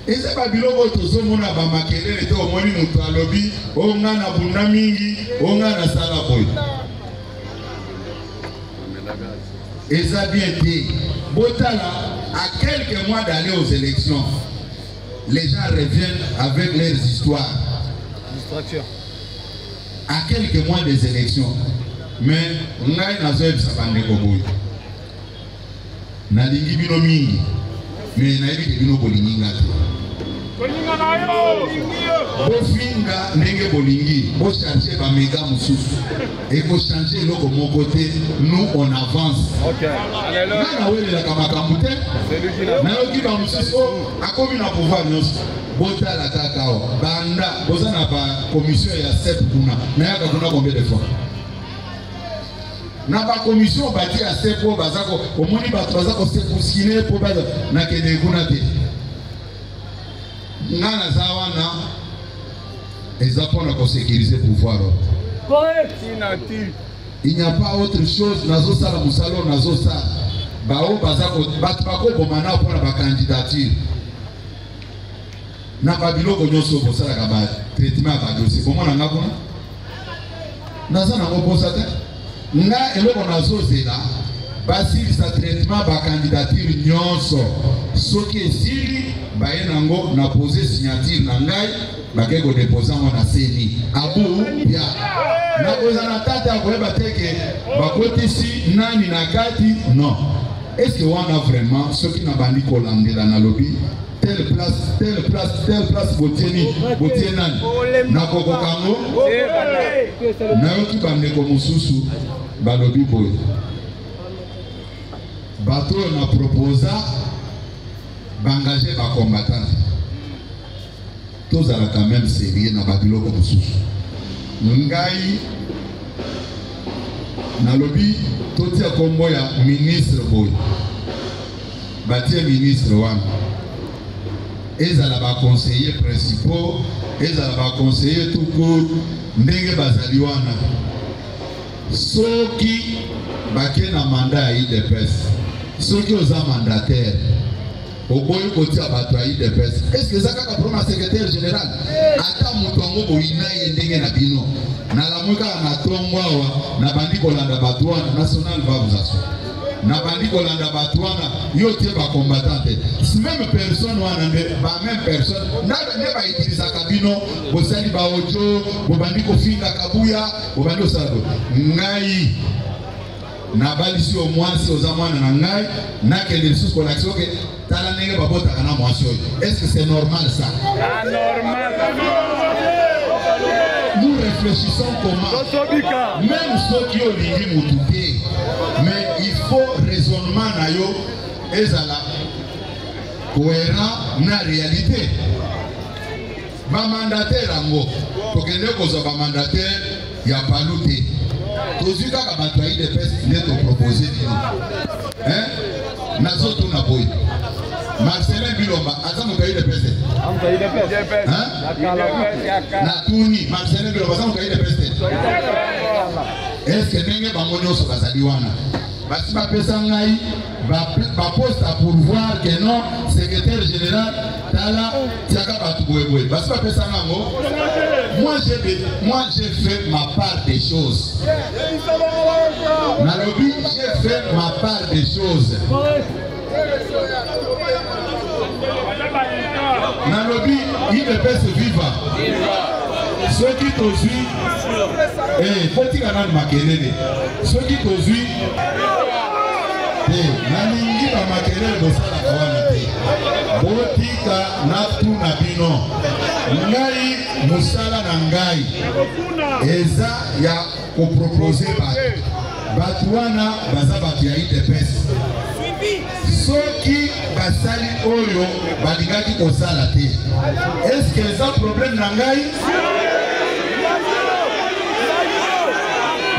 Eza babiloko tozomona ba makelele to omoni mutu alobi onga na bunda mingi onga na sala boy. Eza bien dit. Botala à quelques mois d'aller aux élections. Les gens reviennent avec leurs histoires. Distraction. À quelques mois des élections. Mais, on a une affaire de Sabane Koboy. Nalingi bino mingi. Mais na ebi bino bolingi ngate. Bolinga na yo. Bofinga ndenge bolingi. Bo changer ba méga mususu. Et bo changer loko mon côté, nous on avance. OK. Alléluia. Na wele la kamakamute. Na yo ki ba mususu akomi na pouvoir nyos. Bota la kakao. Banda boza na ba commission ya 7 kuna. Na ya kuna combien de fois? Na ba commission bati à 7 pour bazako omoni ba bazako se pouskine pour baza na kene kuna te. Nana zawana ezapona ko sécuriser pouvoir. Correct. Il n'y a pas autre chose nazo sala musalo nazo sa bao bazako batbako bomana pour la candidature. Na babiloko nyoso ko sala ka ba traitement ba dossier bomona ngakona. Naza na ko posa te. Nga eloko nazo zela basi sa traitement ba candidature nyonso. Soki esili baye nango na poser signature na ngai bake ko déposer ngo na seni abu ya na koza na tata ko eba teke bakotisi nani na kati non est-ce que wana vraiment soki na bandi ko landela na lobby telle place botieni nani na koko kango na yoki bande ko mususu ba lobby boy bato na proposa bangager ba combattant tous à la quand même sérieux na babiloko mususu ngai na lobby toti ya kombo ya ministre boy batie ministre wana ezala ba conseiller principaux ezala ba conseiller tout court ndenge bazali wana soki bake na mandat ya IDPS soki oza mandataire au bout côté à bataille de presse. Est-ce que ça a pour ma secrétaire général? Ata mutongo boina yendenge na bino. Na la muka na tongwa na bandi kolanda batwana national va vous assurer. Na bandi kolanda batwana yote ba combattante. Si même personne wana ba même personne na ne ba utiliser kabino bosali ba ojo bo bandi ko finga kabuya bo bandi osado. Ngai na balisi au moins si aux amants na ngai na kele sous ko l'action que tala nenge babota kana mwasi. Est-ce que c'est normal ça? Normal. Nous réfléchissons comment même ceux qui ont lingi mututé mais il faut raisonnement na yo ezala cohérent na réalité. Ba mandataire ango tokende koza ba mandataire ya paluté. Tozu kaka bataille de peste n'est te proposer hein nazo to na boy Marcelin Bilomba aza motaille de peste hein na tuni Marcelin Bilomba aza motaille de peste est-ce que nenge bango nyoso bazali wana basi bapesa ngai baposte à pourvoir que non secrétaire général tala tiaka batu boyeboye basi bapesa ngango. Moi j'ai fait ma part des choses. Nalobi j'ai fait ma part des choses. Nalobi il ne peut se vivre. Ceux qui t'osuit, faut que tu aies makelele. Ceux qui t'osuit, nalingi ba makelele bosala kawana te. Botika natu na bino. Ngai musala na ngai. Eza ya ko proposer batu. Batu wana baza batu ya IDPS. Soki basali oyo balingaki kosala te. Est-ce que ça problème na ngai?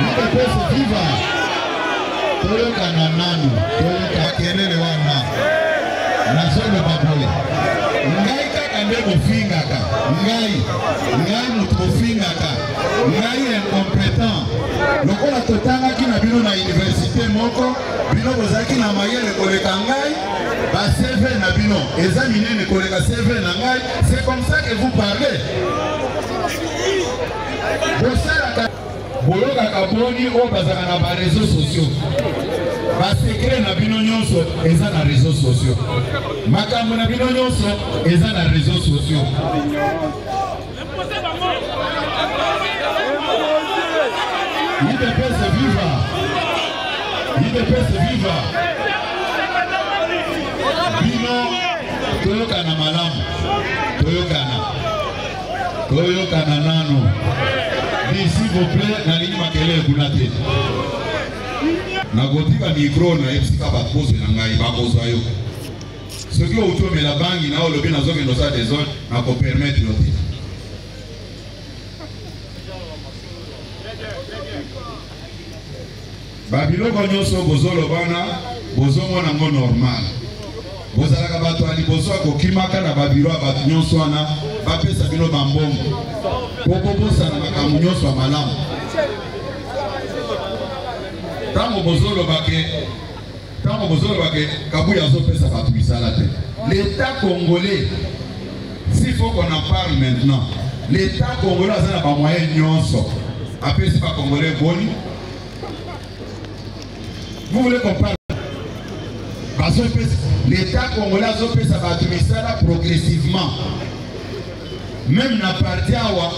Nous devons vivre. Toyoka na nanu, toyoka kelele wana. Nasolo baboye. Ngai kaka nde mofingaka. Ngai mutu mofingaka. Ngai incompétent. Lokola totangaki na bino na université moko, bino bozaki na mayele koleka ngai, ba CV na bino eza minene koleka CV na ngai. C'est comme ça que vous parlez. Boyoka kaboni o bazaka na ba réseaux sociaux. Ba secret na bino nyonso eza na réseaux sociaux. Makambo na bino nyonso eza na réseaux sociaux. Il peut se vivre. Il peut se vivre. Bino toyoka na malamu. Toyoka na nano. S'il vous plaît, nalingi makelele kuna te. Nakotika micro na esika bapoze na ngai bakozwa yo. Soki otomela bangi na olobi nazokende osala des zones na ko permettre yo te. Babiloko nyonso bozolobana bozomona ngo normal. Bozalaka bato ali bozo kokimaka na babiro bato nyonso wana bapesa bino bambongo. Bobobosa na makambo nyonso ya malamu. Tango bozolobake Kabuya azopesa bato misala te. L'État congolais, s'il faut qu'on en parle maintenant, l'État congolais a na ba moyen nyonso. Apesi ba congolais boni. Vous voulez qu'on parle? L'État congolais a zopesa bato misala progressivement. Même na parti awa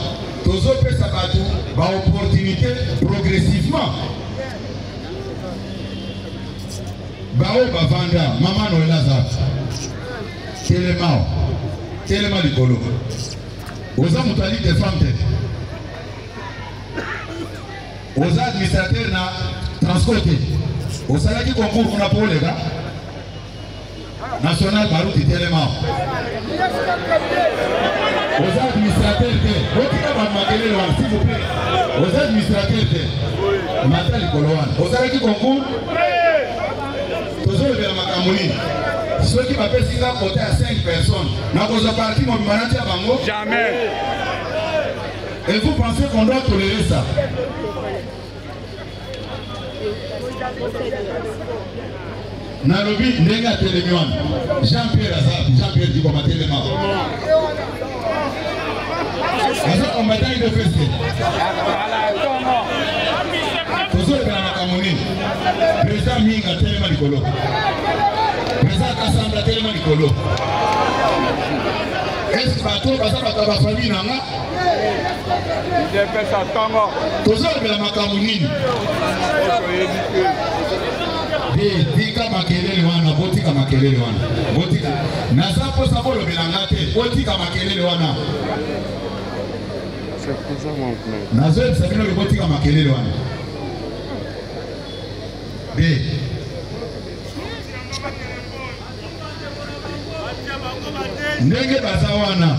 tozo pesa bato ba opportunité progressivement. Bao bavanda mama Noela za telema likolo. Oza mutali de femme. Oza administrateur na transport. Osala ki concours kuna polega national baruti telema. Aux administrateurs, s'il vous plaît. Aux administrateurs, Matal Koloan. Aux arrêtés concours, toujours le Makamoni. Ceux qui m'appellent s'ils ont voté à 5 personnes, n'a pas parti mon manager à Bango. Jamais. Et vous pensez qu'on doit tolérer ça? Nalobi Ndenga Télémion, Jean-Pierre Azab, Jean-Pierre Dikoma Téléma. Azab combattant de feste. Toujours le Makamoni. Président Minga Téléma Nicolo. Président Kassambra Téléma Nicolo. Est-ce que bateau va sa famille nanga? Toujours le Makamoni. Botika makelele wana, botika makelele wana. Botika. Nasapo sabolo belangate, botika makelele wana. C'est pour ça mon frère. Nazo sabino le botika makelele wana. B. Ndenge baza wana.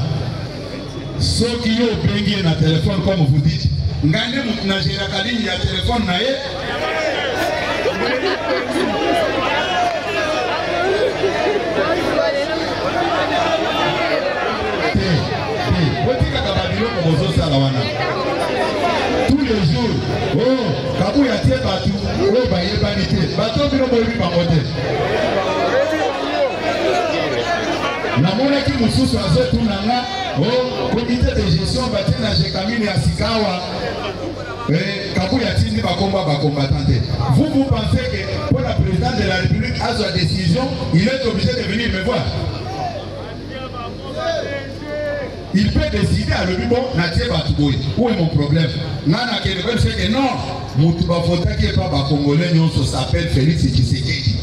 Soki yo bengi na téléphone comme vous dites. Ngande mutna jera kalini ya téléphone na ye. Tous les jours, oh, Kabuya tie batu, oh, baye banité. bato bino boyebi bango te. Namonaki mosusu azotunanga comité de gestion batie na jekamini ya sikawa kabuya tindi bakomba bakombatante. Vous pensez que pour la présidente de la République à sa décision, il est obligé de venir me voir? Il peut décider à l'Obibo, Natie Batouboui. Où est mon problème? Nana Kélébrem sait que non, Moutouba Fota qui est pas Congolais, nous s'appelle Félix Tshisekedi.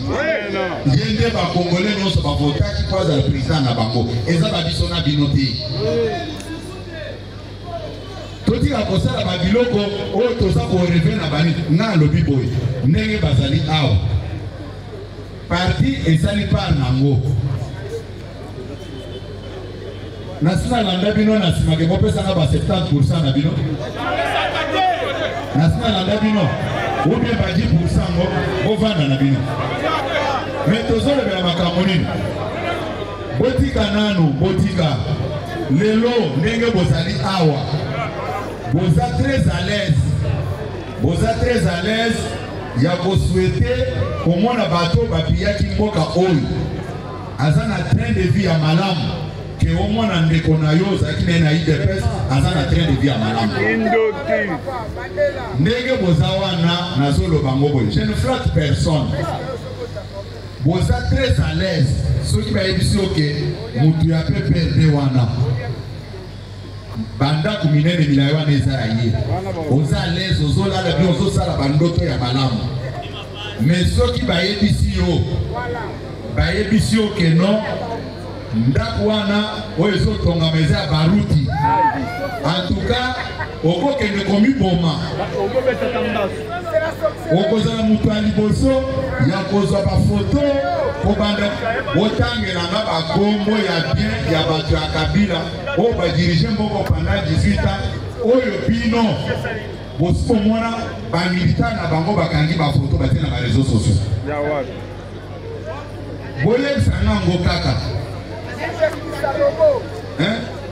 Yende ba Congolais, nous sommes Fota qui croise le président Nabango. Et ça va bisona binoti. Toti la kosa la babiloko, o tosa ko revenu na bani na l'Obibo. Nenge bazali awa. Parti et sali par nango. Nasina landa bino nasima ke bopesa na ba 70% na bino. Nasina landa bino ou bien ba 10% ngo vanda na bino. Mais tozole bela makambo nini? Botika nanu, botika. Lelo ndenge bozali awa. Boza très à l'aise. Boza très à l'aise. Ya ko souhaiter au moins na bateau ba piyaki mboka oyo. Azana train de vie à malamu. Que au moins en déconayosa qui n'est naïf de presse, en train de vie à madame. Nege bozawana nazolo bangobo. Je ne flatte personne. Boza très à l'aise. Ceux qui m'ont dit que mutu ya pe perde wana. Banda kuminene milayo nezaye. Oza à l'aise, ozola la bien ozo sala bandoto ya malamu. Mais ceux qui baye bisio, baye bisio que non. Ndakwana oyezo tonga meza baruti. En tout cas, oko kende komi boma. Oko za mutu aliboso ya kozwa ba photo ko banda otangela na ba kombo ya bien ya batu ya Kabila o ba diriger mboko pendant 18 ans oyo bino bospo mona ba militant na bango bakangi ba photo batina ba réseaux sociaux. Ya wapi? Boye sanga ngokaka.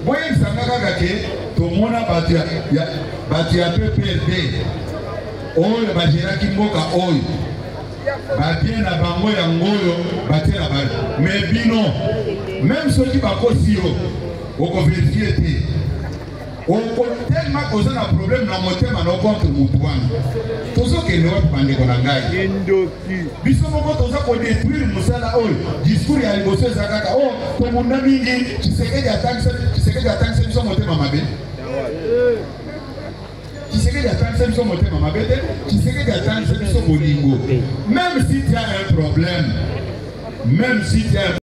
Boye sanga kake to mona batu ya PPRD oyo bajeraki mboka oyo batie na bango ya ngoyo batie na bango mais bino même soki bakosi yo okoverifie te oko tellement koza na problème na motema na contre mutu wana tozokende wapi bandeko na ngai biso moko toza kodétruire mosala oyo discours ya liboso eza kaka tomunda mingi Tshisekedi atangisa biso motema mabe Tshisekedi atangisa biso motema mabe te Tshisekedi atangisa biso bolingo même si tu as un problème même si tu as